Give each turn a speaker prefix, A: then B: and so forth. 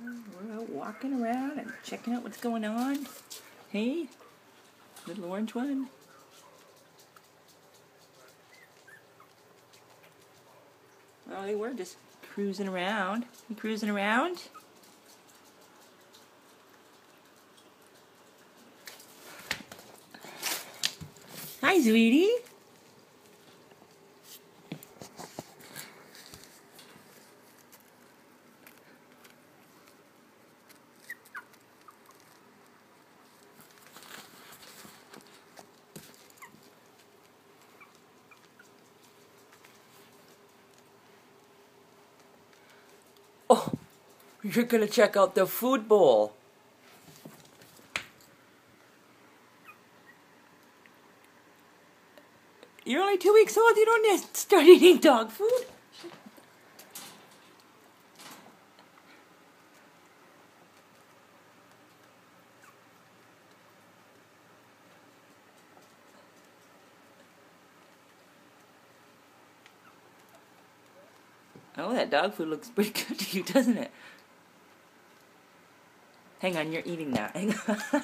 A: We're out walking around and checking out what's going on. Hey, little orange one. Oh, they were just cruising around. You cruising around? Hi, sweetie. Oh, you're gonna check out the food bowl. You're only 2 weeks old. You don't need to start eating dog food. Oh, that dog food looks pretty good to you, doesn't it? Hang on, you're eating that. Hang on.